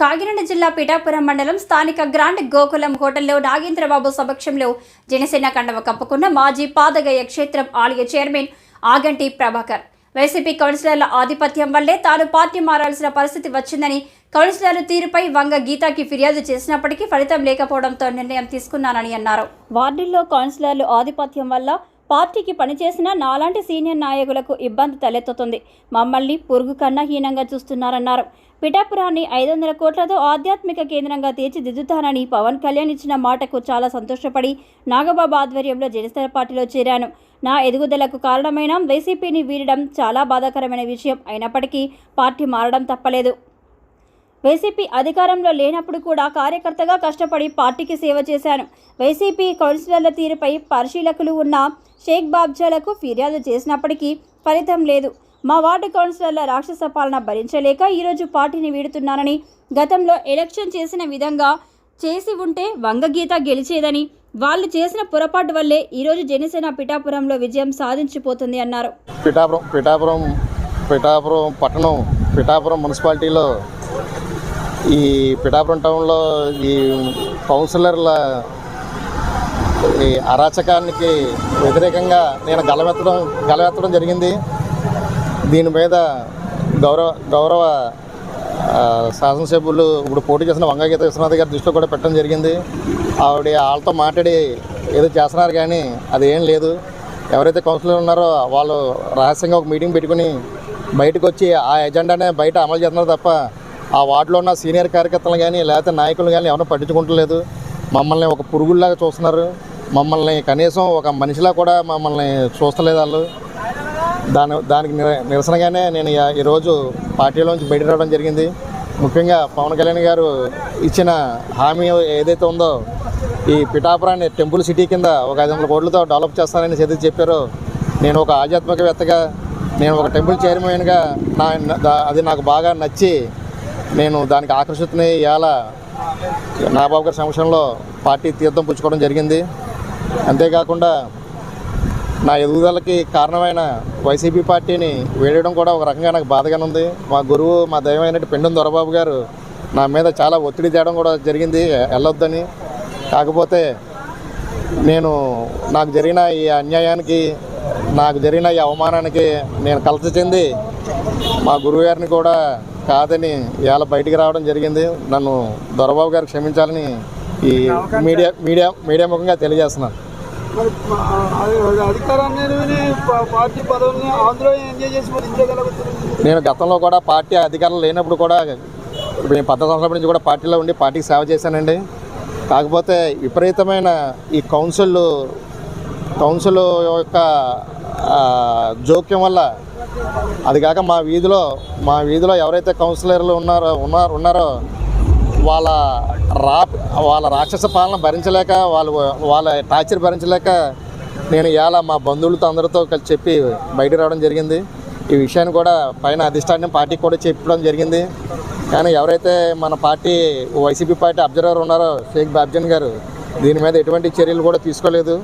కాకినాడ జిల్లా పిఠాపురం మండలం స్థానిక గ్రాండ్ గోకులం హోటల్లో నాగేంద్రబాబు సమక్షంలో జనసేన కండవ కప్పుకున్న మాజీ పాదగయ క్షేత్రం ఆలయ చైర్మన్ ఆగంటి ప్రభాకర్ వైసీపీ కౌన్సిలర్ల ఆధిపత్యం వల్లే తాను పార్టీ మారాల్సిన పరిస్థితి వచ్చిందని, కౌన్సిలర్ల తీరుపై వంగ గీతాకి ఫిర్యాదు చేసినప్పటికీ ఫలితం లేకపోవడంతో నిర్ణయం తీసుకున్నానని అన్నారు. వార్డుల్లో కౌన్సిలర్లు ఆధిపత్యం వల్ల పార్టీకి పనిచేసిన నాలాంటి సీనియర్ నాయకులకు ఇబ్బంది తలెత్తుతుంది. మమ్మల్ని పురుగు కన్నా హీనంగా చూస్తున్నారన్నారు. పిఠాపురాన్ని 500 కోట్లతో ఆధ్యాత్మిక కేంద్రంగా తీర్చిదిద్దుతానని పవన్ కళ్యాణ్ ఇచ్చిన మాటకు చాలా సంతోషపడి నాగబాబు ఆధ్వర్యంలో జనసేన పార్టీలో చేరాను. నా ఎదుగుదలకు కారణమైన వైసీపీని వీడడం చాలా బాధాకరమైన విషయం అయినప్పటికీ పార్టీ మారడం తప్పలేదు. వైసీపీ అధికారంలో లేనప్పుడు కూడా కార్యకర్తగా కష్టపడి పార్టీకి సేవ చేశాను. వైసీపీ కౌన్సిలర్ల తీరుపై పరిశీలకులు ఉన్న షేక్ బాబ్జాలకు ఫిర్యాదు చేసినప్పటికీ ఫలితం లేదు. మా వార్డు కౌన్సిలర్ల రాక్షస పాలన భరించలేక ఈరోజు పార్టీని వీడుతున్నానని, గతంలో ఎలక్షన్ చేసిన విధంగా చేసి ఉంటే వంగగీత గెలిచేదని, వాళ్ళు చేసిన పొరపాటు వల్లే ఈరోజు జనసేన పిఠాపురంలో విజయం సాధించిపోతుంది అన్నారు. పిఠాపురం పట్టణం, పిఠాపురం మున్సిపాలిటీలో ఈ పిఠాపురం టౌన్లో ఈ కౌన్సిలర్ల ఈ అరాచకానికి వ్యతిరేకంగా నేను గలమెత్తడం జరిగింది. దీని మీద గౌరవ శాసనసభ్యులు ఇప్పుడు పోటీ చేసిన వంగగీత విశ్వనాథ్ గారి దృష్టిలో కూడా పెట్టడం జరిగింది. వాళ్ళతో మాట్లాడి ఏదో చేస్తున్నారు, కానీ అది ఏం లేదు. ఎవరైతే కౌన్సిలర్ ఉన్నారో వాళ్ళు రహస్యంగా ఒక మీటింగ్ పెట్టుకుని బయటకు వచ్చి ఆ ఎజెండానే బయట అమలు చేస్తున్నారు తప్ప ఆ వార్డులో ఉన్న సీనియర్ కార్యకర్తలు కానీ లేకపోతే నాయకులు కానీ ఎవరైనా పట్టించుకుంటలేదు. మమ్మల్ని ఒక పురుగుల్లాగా చూస్తున్నారు. మమ్మల్ని కనీసం ఒక మనిషిలా కూడా మమ్మల్ని చూస్తలేదు వాళ్ళు. దానికి నిరసనగానే నేను ఈరోజు పార్టీలోంచి బయట రావడం జరిగింది. ముఖ్యంగా పవన్ కళ్యాణ్ గారు ఇచ్చిన హామీ ఏదైతే ఉందో, ఈ పిఠాపురాన్ని టెంపుల్ సిటీ కింద ఒక 500 కోట్లతో డెవలప్ చేస్తానని ఏదైతే చెప్పారో, నేను ఒక ఆధ్యాత్మికవేత్తగా, నేను ఒక టెంపుల్ చైర్మన్గా అది నాకు బాగా నచ్చి నేను దానికి ఆకర్షితుని ఇవాళ నాగబాబు గారి సమక్షంలో పార్టీ తీర్థం పుచ్చుకోవడం జరిగింది. అంతేకాకుండా నా ఎదుగుదలకి కారణమైన వైసీపీ పార్టీని వేయడం కూడా ఒక రకంగా నాకు బాధగానే ఉంది. మా గురువు, మా దైవమైనటువంటి పెండెం దొరబాబు గారు నా మీద చాలా ఒత్తిడి తేవడం కూడా జరిగింది వెళ్ళొద్దని. కాకపోతే నాకు జరిగిన ఈ అన్యాయానికి, నాకు జరిగిన ఈ అవమానానికి నేను కలత చెంది మా గురువు గారిని కూడా కాదని ఇవాళ బయటికి రావడం జరిగింది. నన్ను దొరబాబు గారు క్షమించాలని ఈ మీడియా ముఖంగా తెలియజేస్తున్నాను. నేను గతంలో కూడా పార్టీ అధికారంలో లేనప్పుడు కూడా 10 సంవత్సరాల నుంచి కూడా పార్టీలో ఉండి పార్టీకి సేవ చేశానండి. కాకపోతే విపరీతమైన ఈ కౌన్సిల్ యొక్క జోక్యం వల్ల, అది కాక మా వీధిలో ఎవరైతే కౌన్సిలర్లు ఉన్నారో వాళ్ళ రాక్షస పాలన భరించలేక, వాళ్ళ టార్చర్ భరించలేక నేను ఇవాళ మా బంధువులతో అందరితో కలిసి చెప్పి బయటకు రావడం జరిగింది. ఈ విషయాన్ని కూడా పైన అధిష్టానం పార్టీకి కూడా చెప్పడం జరిగింది. కానీ ఎవరైతే మన పార్టీ వైసీపీ పార్టీ అబ్జర్వర్ ఉన్నారో షేక్ బాబ్జాన్ గారు, దీని మీద ఎటువంటి చర్యలు కూడా తీసుకోలేదు.